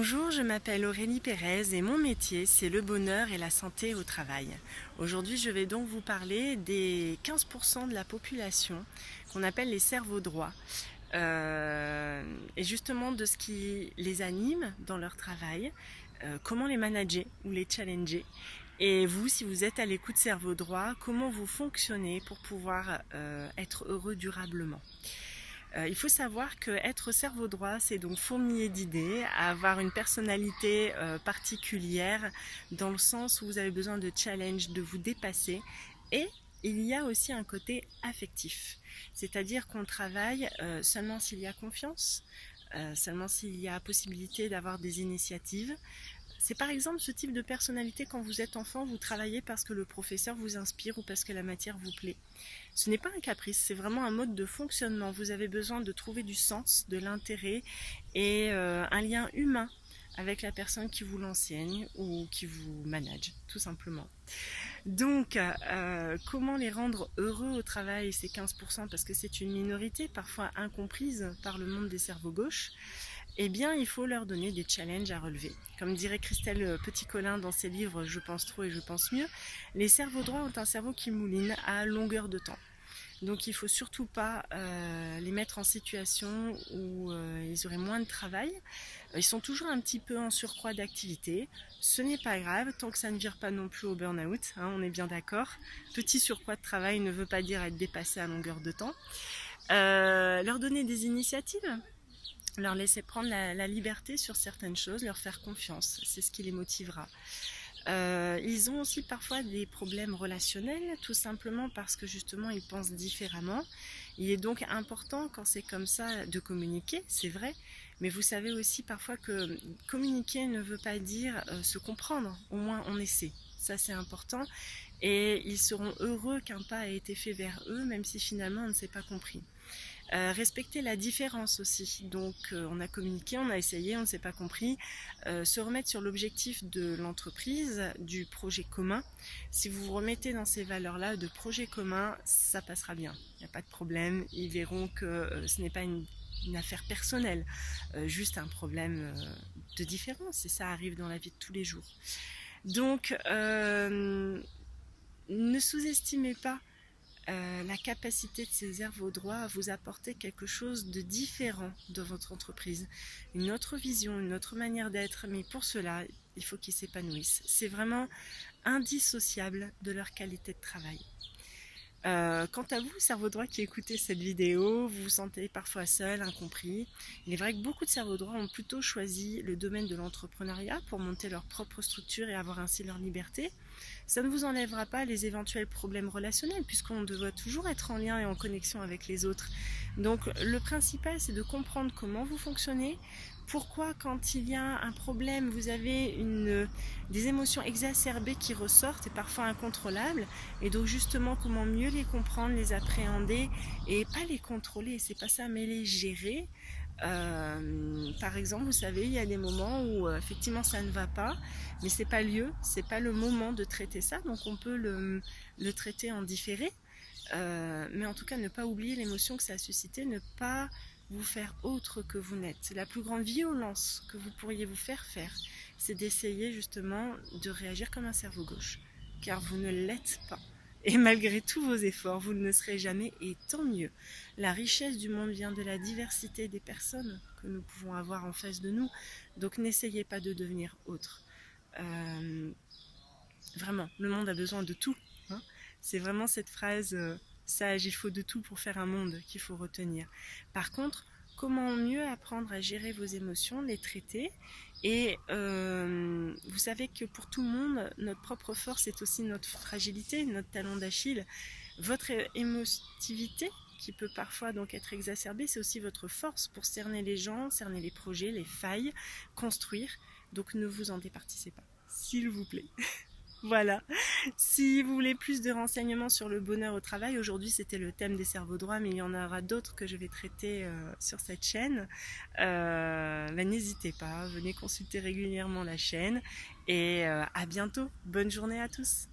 Bonjour, je m'appelle Aurélie Pérez et mon métier c'est le bonheur et la santé au travail. Aujourd'hui je vais donc vous parler des 15% de la population qu'on appelle les cerveaux droits et justement de ce qui les anime dans leur travail, comment les manager ou les challenger. Et vous, si vous êtes à l'écoute cerveau droit, comment vous fonctionnez pour pouvoir être heureux durablement. Il faut savoir qu'être cerveau droit, c'est donc fourmiller d'idées, avoir une personnalité particulière dans le sens où vous avez besoin de challenge, de vous dépasser. Et il y a aussi un côté affectif, c'est-à-dire qu'on travaille seulement s'il y a confiance, seulement s'il y a possibilité d'avoir des initiatives. C'est par exemple ce type de personnalité quand vous êtes enfant, vous travaillez parce que le professeur vous inspire ou parce que la matière vous plaît. Ce n'est pas un caprice, c'est vraiment un mode de fonctionnement. Vous avez besoin de trouver du sens, de l'intérêt et un lien humain avec la personne qui vous l'enseigne ou qui vous manage, tout simplement. Donc, comment les rendre heureux au travail, ces 15%, parce que c'est une minorité parfois incomprise par le monde des cerveaux gauches. Eh bien, il faut leur donner des challenges à relever. Comme dirait Christelle Petit-Colin dans ses livres Je pense trop et je pense mieux, les cerveaux droits ont un cerveau qui mouline à longueur de temps. Donc il ne faut surtout pas les mettre en situation où ils auraient moins de travail. Ils sont toujours un petit peu en surcroît d'activité. Ce n'est pas grave tant que ça ne vire pas non plus au burn-out, hein, on est bien d'accord. Petit surcroît de travail ne veut pas dire être dépassé à longueur de temps. Leur donner des initiatives, leur laisser prendre la liberté sur certaines choses, leur faire confiance, c'est ce qui les motivera. Ils ont aussi parfois des problèmes relationnels, tout simplement parce que justement ils pensent différemment. Il est donc important quand c'est comme ça de communiquer, c'est vrai, mais vous savez aussi parfois que communiquer ne veut pas dire se comprendre, au moins on essaie. Ça c'est important et ils seront heureux qu'un pas ait été fait vers eux, même si finalement on ne s'est pas compris. Respecter la différence aussi, donc on a communiqué, on a essayé, on ne s'est pas compris, se remettre sur l'objectif de l'entreprise, du projet commun. Si vous vous remettez dans ces valeurs-là de projet commun, ça passera bien, il n'y a pas de problème, ils verront que ce n'est pas une affaire personnelle, juste un problème de différence, et ça arrive dans la vie de tous les jours. Donc ne sous-estimez pas la capacité de ces cerveaux droits à vous apporter quelque chose de différent de votre entreprise, une autre vision, une autre manière d'être, mais pour cela, il faut qu'ils s'épanouissent. C'est vraiment indissociable de leur qualité de travail. Quant à vous, cerveau droit qui écoutez cette vidéo, vous vous sentez parfois seul, incompris. Il est vrai que beaucoup de cerveaux droits ont plutôt choisi le domaine de l'entrepreneuriat pour monter leur propre structure et avoir ainsi leur liberté. Ça ne vous enlèvera pas les éventuels problèmes relationnels puisqu'on doit toujours être en lien et en connexion avec les autres. Donc le principal c'est de comprendre comment vous fonctionnez, pourquoi quand il y a un problème vous avez des émotions exacerbées qui ressortent et parfois incontrôlables, et donc justement comment mieux les comprendre, les appréhender et pas les contrôler, c'est pas ça, mais les gérer. Par exemple, vous savez, il y a des moments où effectivement ça ne va pas, mais c'est pas le moment de traiter ça, donc on peut le traiter en différé, mais en tout cas ne pas oublier l'émotion que ça a suscité, ne pas vous faire autre que vous n'êtes. La plus grande violence que vous pourriez vous faire, c'est d'essayer justement de réagir comme un cerveau gauche, car vous ne l'êtes pas. Et malgré tous vos efforts, vous ne le serez jamais, et tant mieux. La richesse du monde vient de la diversité des personnes que nous pouvons avoir en face de nous, donc n'essayez pas de devenir autre. Vraiment, le monde a besoin de tout, hein. C'est vraiment cette phrase sage, il faut de tout pour faire un monde, qu'il faut retenir. Par contre, comment mieux apprendre à gérer vos émotions, les traiter, et vous savez que pour tout le monde, notre propre force est aussi notre fragilité, notre talon d'Achille. Votre émotivité, qui peut parfois donc être exacerbée, c'est aussi votre force pour cerner les gens, cerner les projets, les failles, construire. Donc ne vous en départissez pas, s'il vous plaît. Voilà. Si vous voulez plus de renseignements sur le bonheur au travail, aujourd'hui c'était le thème des cerveaux droits, mais il y en aura d'autres que je vais traiter sur cette chaîne. N'hésitez pas, venez consulter régulièrement la chaîne et à bientôt. Bonne journée à tous.